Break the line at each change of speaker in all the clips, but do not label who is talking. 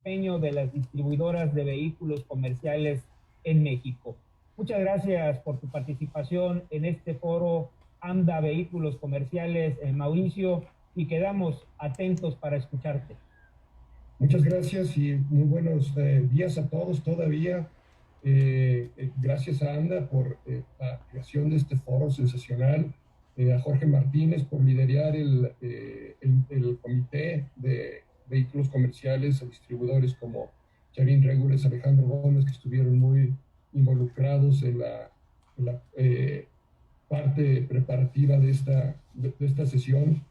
desempeño de las distribuidoras de vehículos comerciales en México. Muchas gracias por tu participación en este foro AMDA Vehículos Comerciales, Mauricio, y quedamos atentos para escucharte.
Muchas gracias y muy buenos días a todos todavía. Gracias a AMDA por la creación de este foro sensacional, a Jorge Martínez por liderar el comité de vehículos comerciales, a distribuidores como Charín Regules, Alejandro Gómez, que estuvieron muy involucrados en la parte preparativa de esta sesión.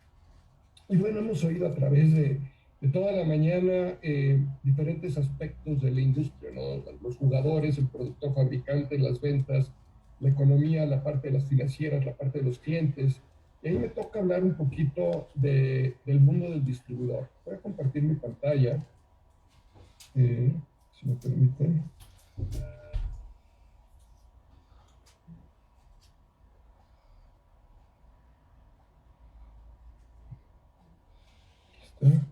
Y bueno, hemos oído a través de toda la mañana diferentes aspectos de la industria, ¿no? Los jugadores, el productor fabricante, las ventas, la economía, la parte de las financieras, la parte de los clientes. Y ahí me toca hablar un poquito del mundo del distribuidor. Voy a compartir mi pantalla, si me permiten. Aquí está.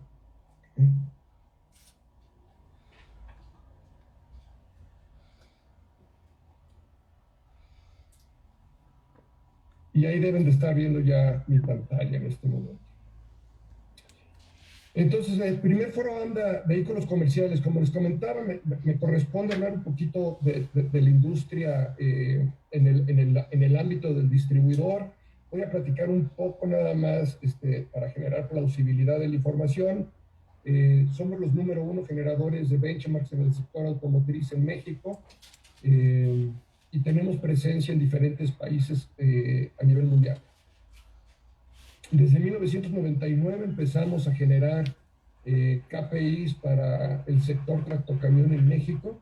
Y ahí deben de estar viendo ya mi pantalla en este momento. Entonces, el primer foro AMDA Vehículos Comerciales, como les comentaba, me corresponde hablar un poquito de la industria en el ámbito del distribuidor. Voy a platicar un poco nada más para generar plausibilidad de la información. Somos los número 1 generadores de benchmarks en el sector automotriz en México. Y tenemos presencia en diferentes países a nivel mundial. Desde 1999 empezamos a generar KPIs para el sector tractocamión en México.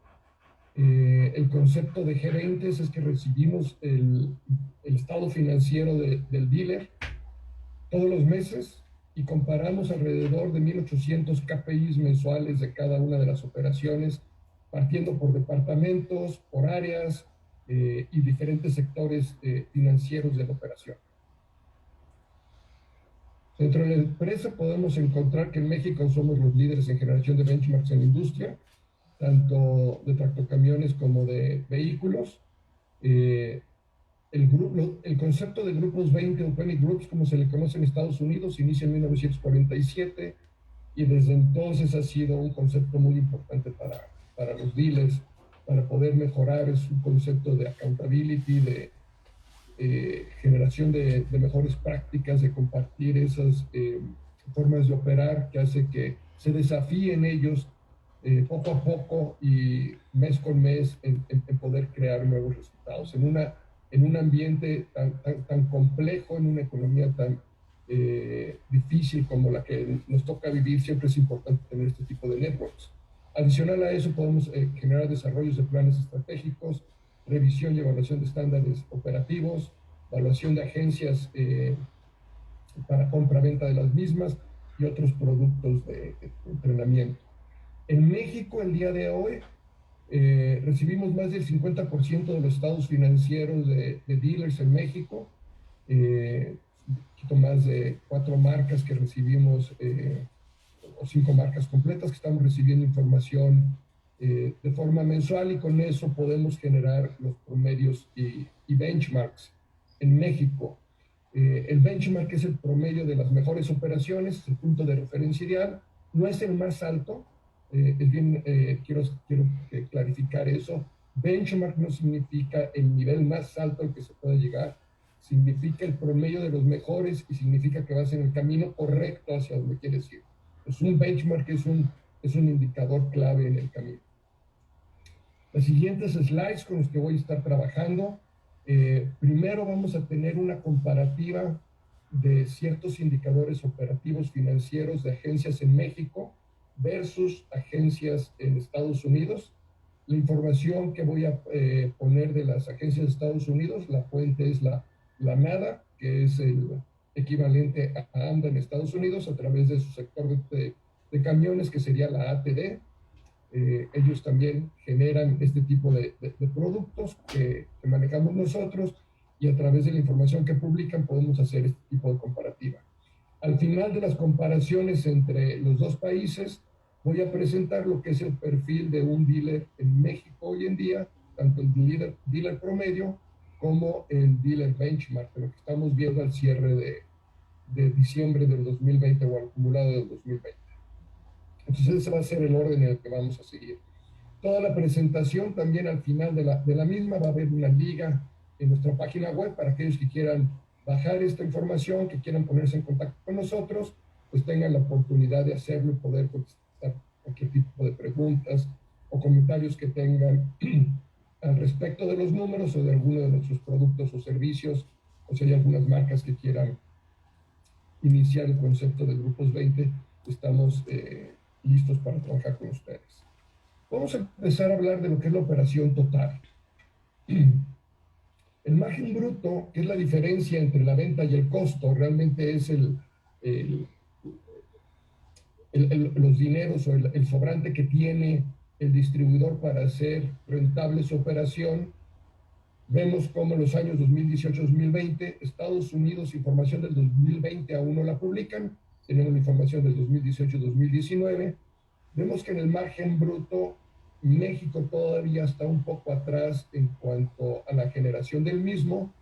El concepto de gerentes es que recibimos el estado financiero del dealer todos los meses y comparamos alrededor de 1,800 KPIs mensuales de cada una de las operaciones, partiendo por departamentos, por áreas, y diferentes sectores financieros de la operación. Dentro de la empresa podemos encontrar que en México somos los líderes en generación de benchmarks en la industria, tanto de tractocamiones como de vehículos. El concepto de grupos 20 o penny groups, como se le conoce en Estados Unidos, inicia en 1947 y desde entonces ha sido un concepto muy importante para los dealers, para poder mejorar su concepto de accountability, de generación de mejores prácticas, de compartir esas formas de operar que hace que se desafíen ellos poco a poco y mes con mes en poder crear nuevos resultados. En un ambiente tan complejo, en una economía tan difícil como la que nos toca vivir, siempre es importante tener este tipo de networks. Adicional a eso, podemos generar desarrollos de planes estratégicos, revisión y evaluación de estándares operativos, evaluación de agencias para compra-venta de las mismas y otros productos de entrenamiento. En México, el día de hoy, recibimos más del 50% de los estados financieros de dealers en México, un poquito más de 4 marcas que recibimos, o 5 marcas completas que estamos recibiendo información de forma mensual, y con eso podemos generar los promedios y benchmarks en México. El benchmark es el promedio de las mejores operaciones, es el punto de referencia ideal, no es el más alto, es bien, quiero clarificar eso. Benchmark no significa el nivel más alto al que se puede llegar, significa el promedio de los mejores y significa que vas en el camino correcto hacia donde quieres ir. Pues un benchmark es un indicador clave en el camino. Las siguientes slides con los que voy a estar trabajando, primero vamos a tener una comparativa de ciertos indicadores operativos financieros de agencias en México versus agencias en Estados Unidos. La información que voy a poner de las agencias de Estados Unidos, la fuente es la NADA, que es el equivalente a AMDA en Estados Unidos, a través de su sector de camiones, que sería la ATD. Ellos también generan este tipo de productos que manejamos nosotros, y a través de la información que publican podemos hacer este tipo de comparativa. Al final de las comparaciones entre los dos países, voy a presentar lo que es el perfil de un dealer en México hoy en día, tanto el dealer promedio como el dealer benchmark, de lo que estamos viendo al cierre de diciembre del 2020 o al acumulado del 2020. Entonces ese va a ser el orden en el que vamos a seguir. Toda la presentación también al final de la misma va a haber una liga en nuestra página web para aquellos que quieran bajar esta información, que quieran ponerse en contacto con nosotros, pues tengan la oportunidad de hacerlo y poder contestar cualquier tipo de preguntas o comentarios que tengan al respecto de los números o de alguno de nuestros productos o servicios, o si hay algunas marcas que quieran iniciar el concepto de Grupos 20, estamos listos para trabajar con ustedes. Vamos a empezar a hablar de lo que es la operación total. El margen bruto, que es la diferencia entre la venta y el costo, realmente es los dineros o el sobrante que tiene el distribuidor para hacer rentable su operación. Vemos cómo en los años 2018-2020, Estados Unidos, información del 2020 aún no la publican, tenemos la información del 2018-2019. Vemos que en el margen bruto, México todavía está un poco atrás en cuanto a la generación del mismo.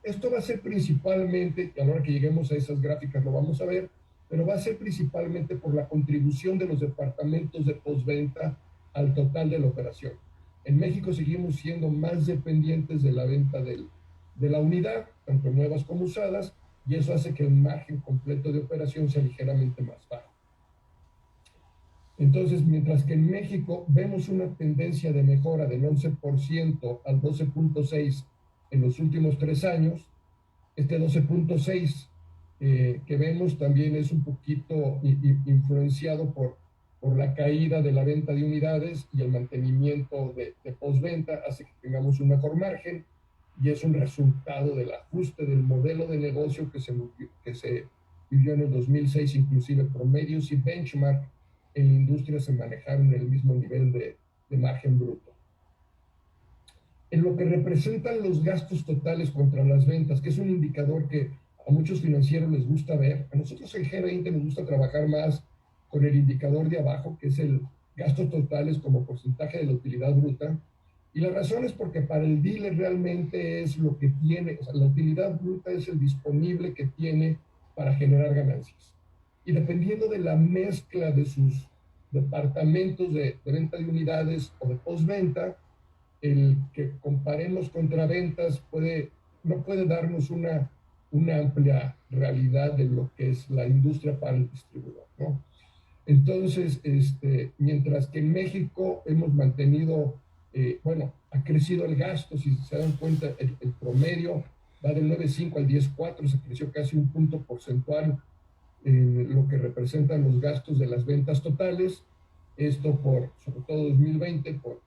Esto va a ser principalmente, y a la hora que lleguemos a esas gráficas lo vamos a ver, pero va a ser principalmente por la contribución de los departamentos de postventa al total de la operación. En México seguimos siendo más dependientes de la venta de la unidad, tanto nuevas como usadas, y eso hace que el margen completo de operación sea ligeramente más bajo. Entonces, mientras que en México vemos una tendencia de mejora del 11% al 12.6% en los últimos 3 años, este 12.6% que vemos también es un poquito influenciado por la caída de la venta de unidades y el mantenimiento de postventa, hace que tengamos un mejor margen, y es un resultado del ajuste del modelo de negocio que se vivió en el 2006, inclusive promedios y benchmark en la industria se manejaron en el mismo nivel de margen bruto. En lo que representan los gastos totales contra las ventas, que es un indicador que a muchos financieros les gusta ver, a nosotros en G20 nos gusta trabajar más con el indicador de abajo, que es el gastos totales como porcentaje de la utilidad bruta, y la razón es porque para el dealer realmente es lo que tiene, o sea, la utilidad bruta es el disponible que tiene para generar ganancias. Y dependiendo de la mezcla de sus departamentos de venta de unidades o de postventa, el que comparemos contra ventas no puede darnos una amplia realidad de lo que es la industria para el distribuidor, ¿no? Entonces, mientras que en México hemos mantenido, ha crecido el gasto, si se dan cuenta, el promedio va del 9.5 al 10.4, se creció casi un punto porcentual en lo que representan los gastos de las ventas totales, esto sobre todo 2020, por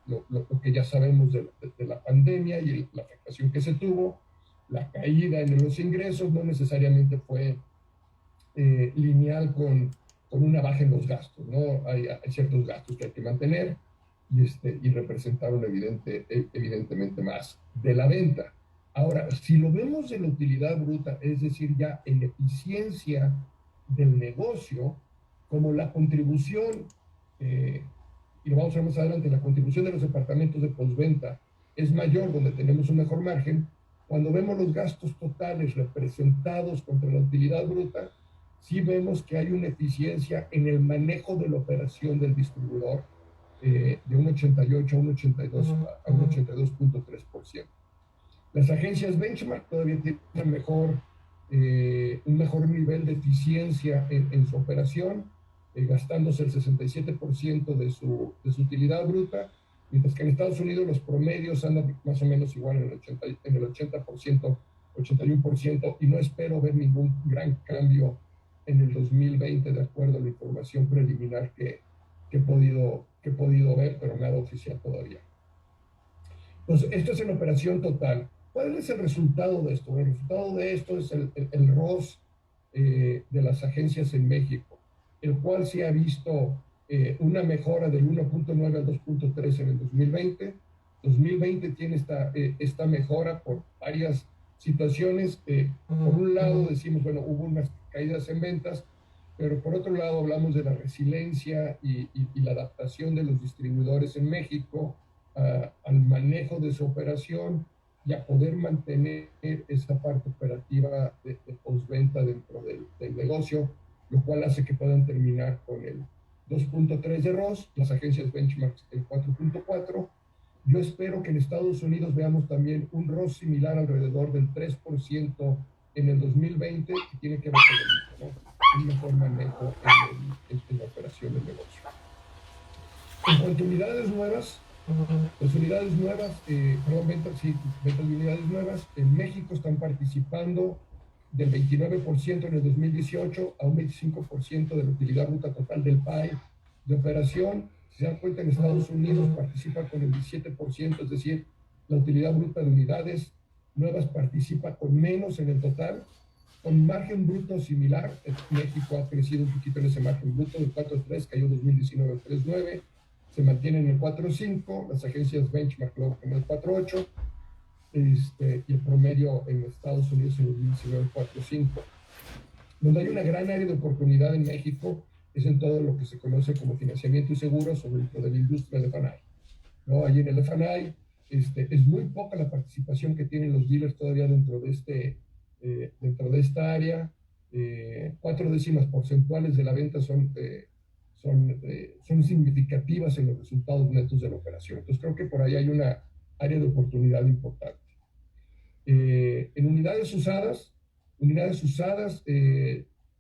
lo que ya sabemos de la pandemia y la afectación que se tuvo, la caída en los ingresos no necesariamente fue lineal con una baja en los gastos, ¿no? Hay ciertos gastos que hay que mantener y representaron evidentemente más de la venta. Ahora, si lo vemos en la utilidad bruta, es decir, ya en eficiencia del negocio, como la contribución, y lo vamos a ver más adelante, la contribución de los departamentos de postventa es mayor, donde tenemos un mejor margen, cuando vemos los gastos totales representados contra la utilidad bruta, sí vemos que hay una eficiencia en el manejo de la operación del distribuidor de un 88 a un 82, a un 82.3%. Las agencias benchmark todavía tienen un mejor nivel de eficiencia en su operación, gastándose el 67% de su utilidad bruta, mientras que en Estados Unidos los promedios andan más o menos igual en el 80%, 81%, y no espero ver ningún gran cambio en el 2020 de acuerdo a la información preliminar que he podido ver, pero nada oficial todavía. Entonces, esto es en operación total. ¿Cuál es el resultado de esto? El resultado de esto es el ROS de las agencias en México, el cual se ha visto una mejora del 1.9 al 2.3 en el 2020. 2020 tiene esta mejora por varias situaciones. Por un lado decimos, bueno, hubo unas caídas en ventas, pero por otro lado hablamos de la resiliencia y la adaptación de los distribuidores en México al manejo de su operación y a poder mantener esa parte operativa de postventa dentro del negocio, lo cual hace que puedan terminar con el 2.3 de ROS, las agencias benchmarks el 4.4. Yo espero que en Estados Unidos veamos también un ROS similar alrededor del 3% en el 2020, que tiene que ver con el mismo, ¿no? Un mejor manejo en la operación del negocio. En cuanto a unidades nuevas, ventas de unidades nuevas, en México están participando del 29% en el 2018 a un 25% de la utilidad bruta total del PAE de operación. Si se dan cuenta, en Estados Unidos participa con el 17%, es decir, la utilidad bruta de unidades nuevas participa con menos en el total, con margen bruto similar. México ha crecido un poquito en ese margen bruto, del 4.3, cayó 2019 al 3.9, se mantiene en el 4.5, las agencias benchmark luego en el 4.8, y el promedio en Estados Unidos en 2019 el 4.5. Donde hay una gran área de oportunidad en México es en todo lo que se conoce como financiamiento y seguros, sobre todo de la industria del F&I, ¿no? Allí en el F&I es muy poca la participación que tienen los dealers todavía dentro de esta área. 4 décimas porcentuales de la venta son significativas en los resultados netos de la operación. Entonces creo que por ahí hay una área de oportunidad importante. En unidades usadas,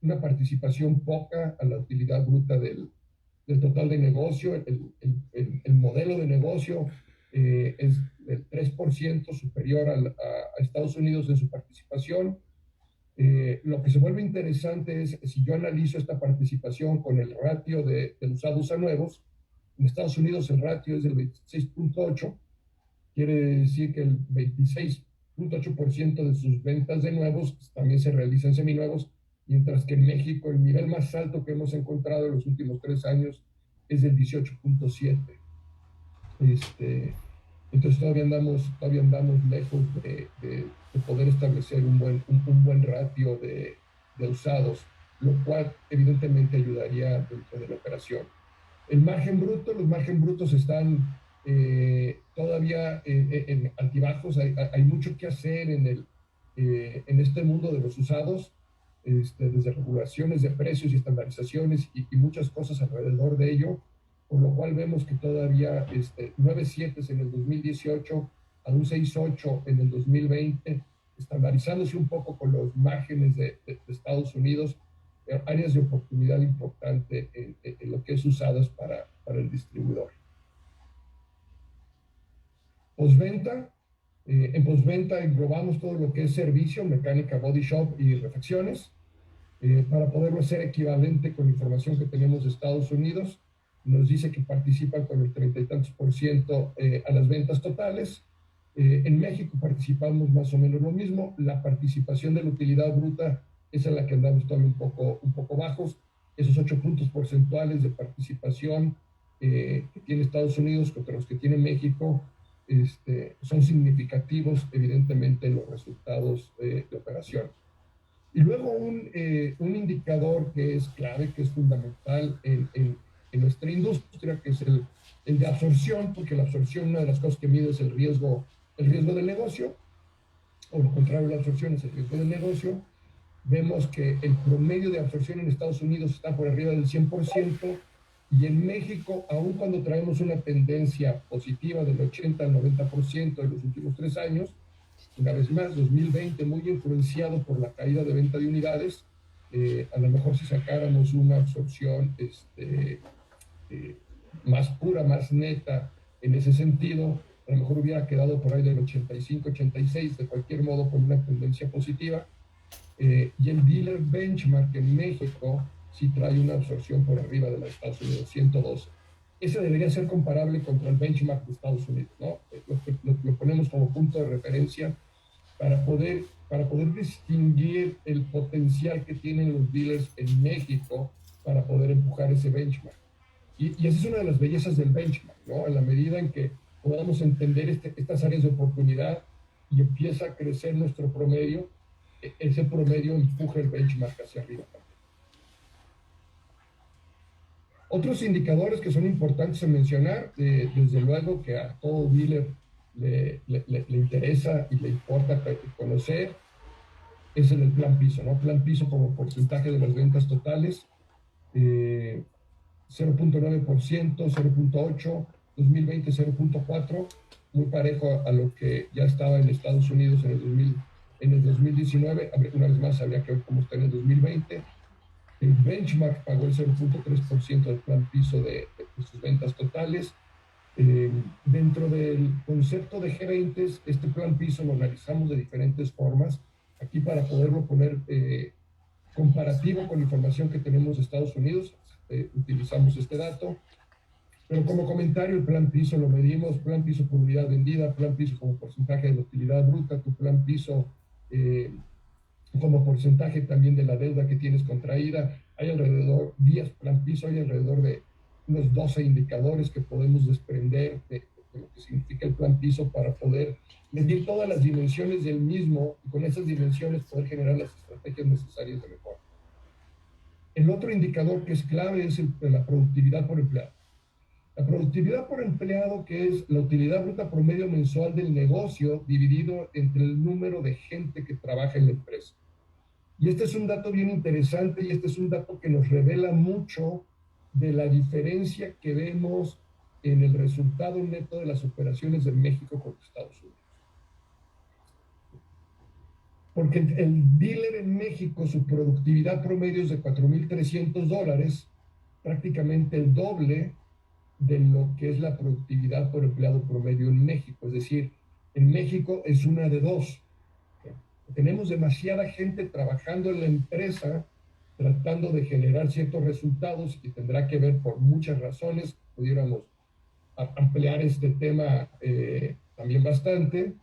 una participación poca a la utilidad bruta del total de negocio. El modelo de negocio es del 3% superior a Estados Unidos en su participación. Lo que se vuelve interesante es, si yo analizo esta participación con el ratio de usados a nuevos, en Estados Unidos el ratio es del 26.8, quiere decir que el 26.8% de sus ventas de nuevos también se realizan seminuevos, mientras que en México el nivel más alto que hemos encontrado en los últimos 3 años es del 18.7. Entonces todavía andamos lejos de poder establecer un buen ratio de usados, lo cual evidentemente ayudaría dentro de la operación. Los margen brutos están todavía en altibajos. Hay mucho que hacer en este mundo de los usados, desde regulaciones de precios y estandarizaciones y muchas cosas alrededor de ello, por lo cual vemos que todavía 9.7 en el 2018 a un 6.8 en el 2020, estandarizándose un poco con los márgenes de Estados Unidos, áreas de oportunidad importante en lo que es usadas para el distribuidor. Postventa. En postventa englobamos todo lo que es servicio, mecánica, body shop y refacciones, para poderlo hacer equivalente con la información que tenemos de Estados Unidos. Nos dice que participan con el 30 y tantos % a las ventas totales. En México participamos más o menos lo mismo. La participación de la utilidad bruta es en la que andamos todavía un poco bajos. Esos 8 puntos porcentuales de participación que tiene Estados Unidos contra los que tiene México son significativos, evidentemente, en los resultados de operación. Y luego un indicador que es clave, que es fundamental en nuestra industria, que es el de absorción, porque la absorción, una de las cosas que mide es el riesgo del negocio, o lo contrario, la absorción es el riesgo del negocio. Vemos que el promedio de absorción en Estados Unidos está por arriba del 100%, y en México, aun cuando traemos una tendencia positiva del 80 al 90% en los últimos 3 años, una vez más, 2020 muy influenciado por la caída de venta de unidades, a lo mejor si sacáramos una absorción más pura, más neta en ese sentido, a lo mejor hubiera quedado por ahí del 85, 86, de cualquier modo con una tendencia positiva. Y el dealer benchmark en México sí trae una absorción por arriba de la de Estados Unidos, 112. Ese debería ser comparable contra el benchmark de Estados Unidos, ¿no? Lo ponemos como punto de referencia para poder distinguir el potencial que tienen los dealers en México para poder empujar ese benchmark. Y esa es una de las bellezas del benchmark, ¿no? En la medida en que podamos entender estas áreas de oportunidad y empieza a crecer nuestro promedio, ese promedio empuja el benchmark hacia arriba también. Otros indicadores que son importantes a mencionar, desde luego que a todo dealer le interesa y le importa conocer, es el plan piso, ¿no? Plan piso como porcentaje de las ventas totales, 0.9%, 0.8%, 2020 0.4%, muy parejo a lo que ya estaba en Estados Unidos en el 2019. Una vez más, habría que ver cómo está en el 2020. El benchmark pagó el 0.3% del plan piso de sus ventas totales. Dentro del concepto de G20, este plan piso lo analizamos de diferentes formas. Aquí para poderlo poner comparativo con la información que tenemos de Estados Unidos, utilizamos este dato. Pero como comentario, el plan piso lo medimos, plan piso por unidad vendida, plan piso como porcentaje de la utilidad bruta, tu plan piso como porcentaje también de la deuda que tienes contraída. Hay alrededor 10 plan piso, hay alrededor de unos 12 indicadores que podemos desprender de lo que significa el plan piso para poder medir todas las dimensiones del mismo y con esas dimensiones poder generar las estrategias necesarias de mejora. El otro indicador que es clave es la productividad por empleado. La productividad por empleado, que es la utilidad bruta promedio mensual del negocio dividido entre el número de gente que trabaja en la empresa. Y este es un dato bien interesante y este es un dato que nos revela mucho de la diferencia que vemos en el resultado neto de las operaciones de México con Estados Unidos. Porque el dealer en México, su productividad promedio es de $4,300, prácticamente el doble de lo que es la productividad por empleado promedio en México. Es decir, en México es una de dos. Tenemos demasiada gente trabajando en la empresa, tratando de generar ciertos resultados que tendrá que ver por muchas razones. Pudiéramos ampliar este tema también bastante.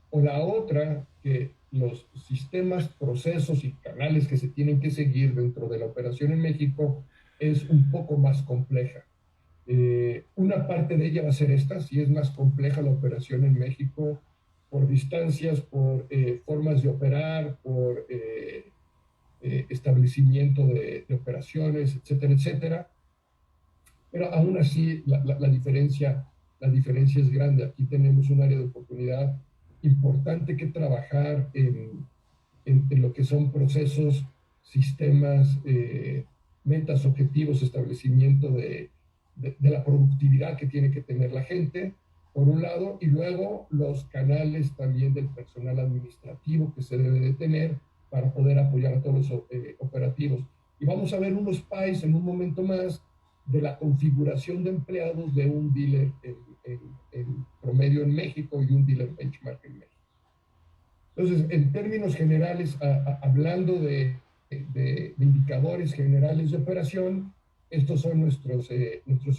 O la otra, que los sistemas, procesos y canales que se tienen que seguir dentro de la operación en México es un poco más compleja. Una parte de ella va a ser esta, si es más compleja la operación en México, por distancias, por formas de operar, por establecimiento de operaciones, etcétera, etcétera. Pero aún así la diferencia es grande. Aquí tenemos un área de oportunidad importante que trabajar en lo que son procesos, sistemas, metas, objetivos, establecimiento de la productividad que tiene que tener la gente, por un lado, y luego los canales también del personal administrativo que se debe de tener para poder apoyar a todos los operativos. Y vamos a ver unos pies en un momento más de la configuración de empleados de un dealer en promedio en México y un dealer benchmark en México. Entonces, en términos generales, hablando de indicadores generales de operación, estos son nuestros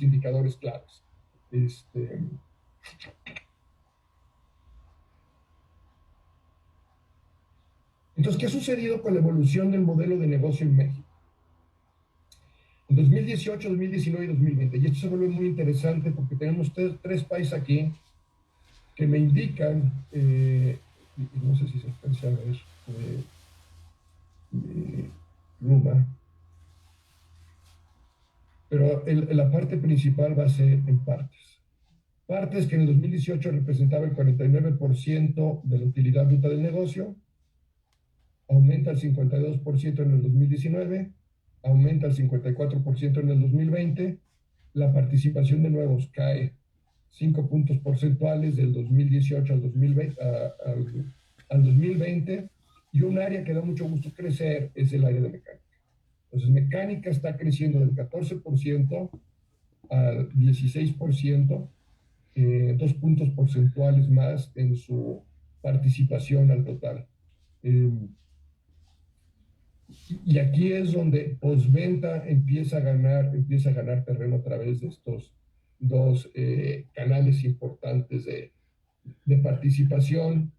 indicadores claves. Entonces, ¿qué ha sucedido con la evolución del modelo de negocio en México? En 2018, 2019 y 2020. Y esto se vuelve muy interesante porque tenemos tres países aquí que me indican, no sé si se alcanza a ver, Luma, pero la parte principal va a ser en partes. Partes que en el 2018 representaba el 49% de la utilidad bruta del negocio, aumenta al 52% en el 2019, aumenta al 54% en el 2020, la participación de nuevos cae 5 puntos porcentuales del 2018 al 2020, y un área que da mucho gusto crecer es el área de mecánica. Entonces, mecánica está creciendo del 14% al 16%, 2 puntos porcentuales más en su participación al total. Y aquí es donde postventa empieza a ganar terreno a través de estos dos canales importantes de participación.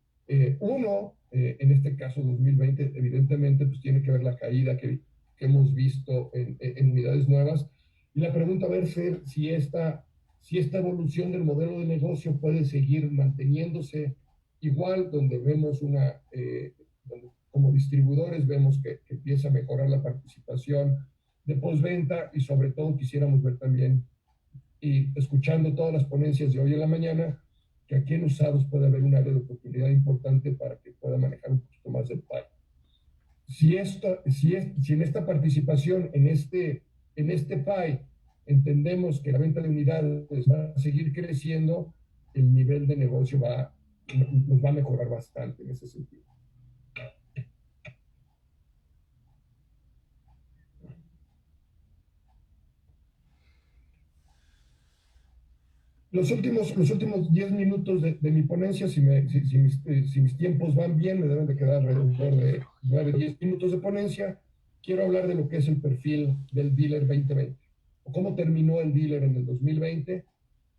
Uno, en este caso 2020, evidentemente, pues tiene que ver la caída que hemos visto en unidades nuevas. Y la pregunta va a ser si esta evolución del modelo de negocio puede seguir manteniéndose igual, donde vemos donde como distribuidores vemos que empieza a mejorar la participación de postventa, y sobre todo quisiéramos ver también, y escuchando todas las ponencias de hoy en la mañana, que aquí en usados puede haber un área de oportunidad importante para que pueda manejar un poquito más del PAI. Si en esta participación, en este PAI, entendemos que la venta de unidades va a seguir creciendo, el nivel de negocio nos va a mejorar bastante en ese sentido. Los últimos 10 minutos de mi ponencia, si mis tiempos van bien, me deben de quedar alrededor de 9-10 minutos de ponencia. Quiero hablar de lo que es el perfil del dealer 2020, o cómo terminó el dealer en el 2020,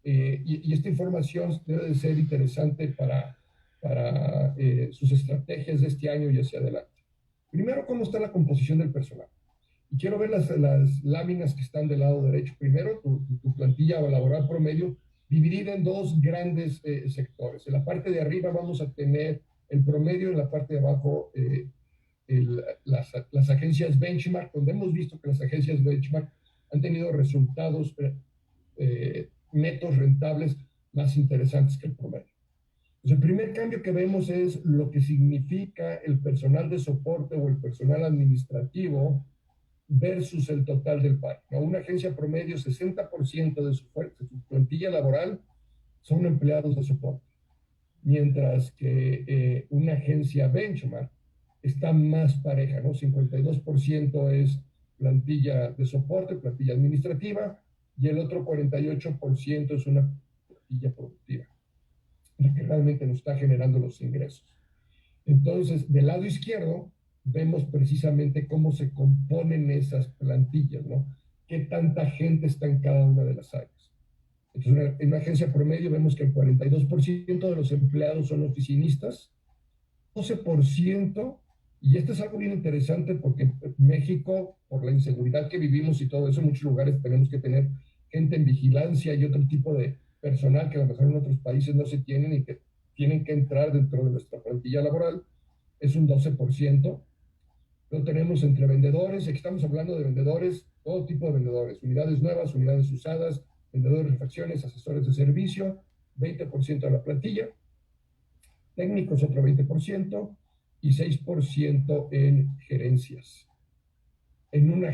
y esta información debe de ser interesante para sus estrategias de este año y hacia adelante. Primero, ¿cómo está la composición del personal? Y quiero ver las láminas que están del lado derecho. Primero, tu plantilla laboral promedio, dividida en dos grandes sectores. En la parte de arriba vamos a tener el promedio, en la parte de abajo las agencias benchmark, donde hemos visto que las agencias benchmark han tenido resultados netos rentables más interesantes que el promedio. Pues el primer cambio que vemos es lo que significa el personal de soporte o el personal administrativo versus el total del PAI. ¿No? Una agencia promedio, 60% de su plantilla laboral son empleados de soporte, mientras que una agencia benchmark está más pareja, ¿no? 52% es plantilla de soporte, plantilla administrativa, y el otro 48% es una plantilla productiva, la que realmente nos está generando los ingresos. Entonces, del lado izquierdo, vemos precisamente cómo se componen esas plantillas, ¿no? Qué tanta gente está en cada una de las áreas. Entonces, en una agencia promedio vemos que el 42% de los empleados son oficinistas, 12%, y esto es algo bien interesante porque México, por la inseguridad que vivimos y todo eso, en muchos lugares tenemos que tener gente en vigilancia y otro tipo de personal que a lo mejor en otros países no se tienen y que tienen que entrar dentro de nuestra plantilla laboral, es un 12%. Lo tenemos entre vendedores, aquí estamos hablando de vendedores, todo tipo de vendedores, unidades nuevas, unidades usadas, vendedores de refacciones, asesores de servicio, 20% de la plantilla, técnicos otro 20% y 6% en gerencias. En una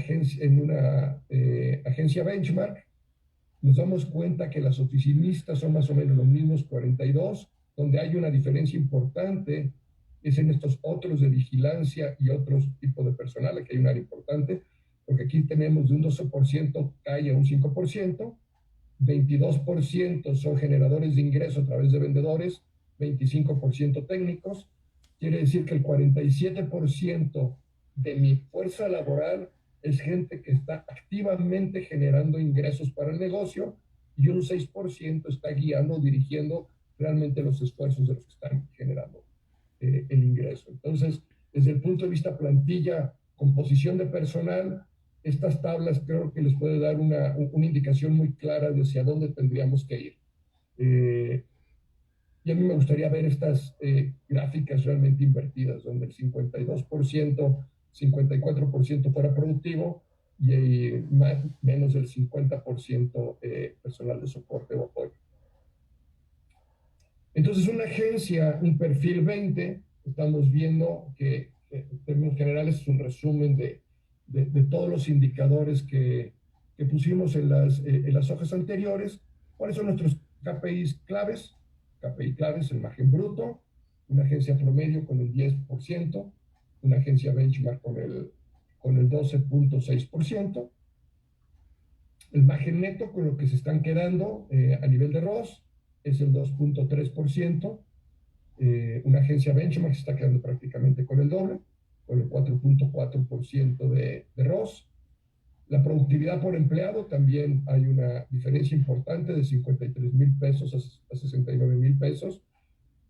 agencia benchmark, nos damos cuenta que las oficinistas son más o menos los mismos 42, donde hay una diferencia importante es en estos otros de vigilancia y otros tipos de personal. Aquí hay un área importante, porque aquí tenemos de un 12% cae a un 5%, 22% son generadores de ingreso a través de vendedores, 25% técnicos. Quiere decir que el 47% de mi fuerza laboral es gente que está activamente generando ingresos para el negocio, y un 6% está guiando, dirigiendo realmente los esfuerzos de los que están generando el ingreso. Entonces, desde el punto de vista plantilla, composición de personal, estas tablas creo que les puede dar una indicación muy clara de hacia dónde tendríamos que ir. Y a mí me gustaría ver estas gráficas realmente invertidas, donde el 52%, 54% fuera productivo y menos del 50% personal de soporte o apoyo. Entonces, una agencia, un perfil 20, estamos viendo que en términos generales es un resumen de todos los indicadores que pusimos en las hojas anteriores. ¿Cuáles son nuestros KPIs claves? KPI claves, el margen bruto, una agencia promedio con el 10%, una agencia benchmark con el 12.6%, el margen neto con lo que se están quedando a nivel de ROS es el 2.3%, una agencia benchmark se está quedando prácticamente con el doble, con el 4.4% de ROS. La productividad por empleado también hay una diferencia importante de 53,000 pesos a 69,000 pesos.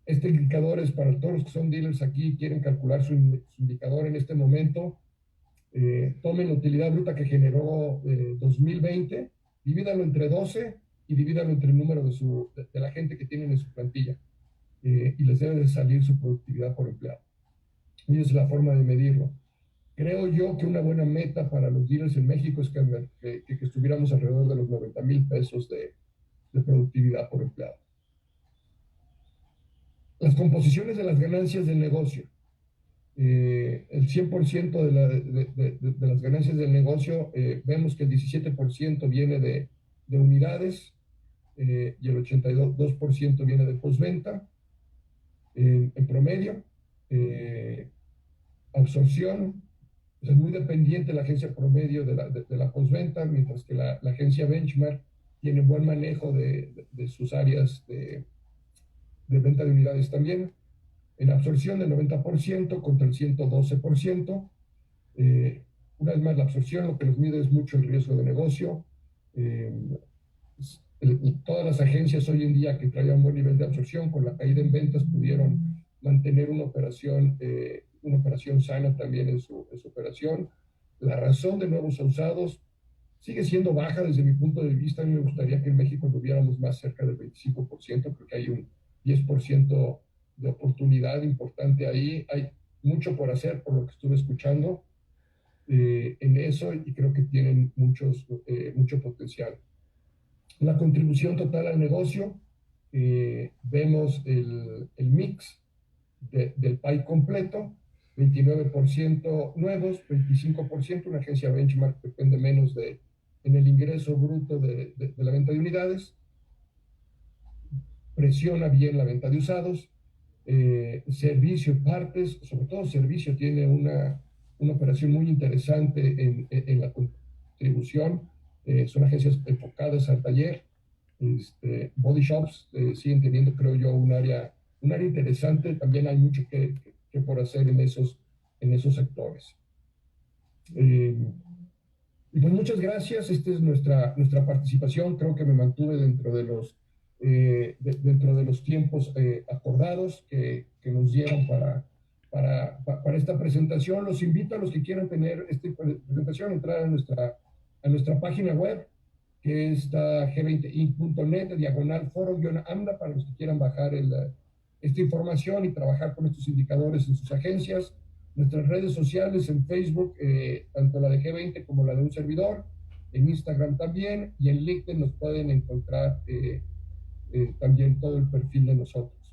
Este indicador es para todos los que son dealers aquí, quieren calcular su indicador en este momento. Tomen la utilidad bruta que generó 2020, divídalo entre 12 y divídalo entre el número de la gente que tienen en su plantilla. Y les debe de salir su productividad por empleado. Y esa es la forma de medirlo. Creo yo que una buena meta para los dealers en México es que estuviéramos alrededor de los 90,000 pesos de productividad por empleado. Las composiciones de las ganancias del negocio. El 100% de las ganancias del negocio, vemos que el 17% viene de unidades y el 82% viene de postventa en promedio. Absorción, pues es muy dependiente la agencia promedio de la postventa, mientras que la agencia Benchmark tiene buen manejo de sus áreas de venta de unidades también. En absorción del 90% contra el 112%. Una vez más, la absorción lo que nos mide es mucho el riesgo de negocio. Todas las agencias hoy en día que traían buen nivel de absorción, con la caída en ventas pudieron mantener una operación sana también en su operación. La razón de nuevos a usados sigue siendo baja desde mi punto de vista. A mí me gustaría que en México tuviéramos más cerca del 25%, porque hay un 10% de oportunidad importante ahí. Hay mucho por hacer, por lo que estuve escuchando en eso, y creo que tienen mucho potencial. La contribución total al negocio, vemos el mix del pie completo, 29% nuevos, 25%, una agencia Benchmark depende menos en el ingreso bruto de la venta de unidades, presiona bien la venta de usados, servicio, partes, sobre todo servicio, tiene una operación muy interesante en la contribución. Son agencias enfocadas al taller. Body shops siguen teniendo, creo yo, un área interesante. También hay mucho que por hacer en esos sectores. Y pues muchas gracias. Esta es nuestra participación. Creo que me mantuve dentro de los tiempos acordados que nos dieron para esta presentación. Los invito a los que quieran tener esta presentación, entrar a nuestra página web, que está g20inc.net/foro-AMDA, para los que quieran bajar esta información y trabajar con estos indicadores en sus agencias. Nuestras redes sociales en Facebook, tanto la de G20 como la de un servidor, en Instagram también, y en LinkedIn nos pueden encontrar también todo el perfil de nosotros.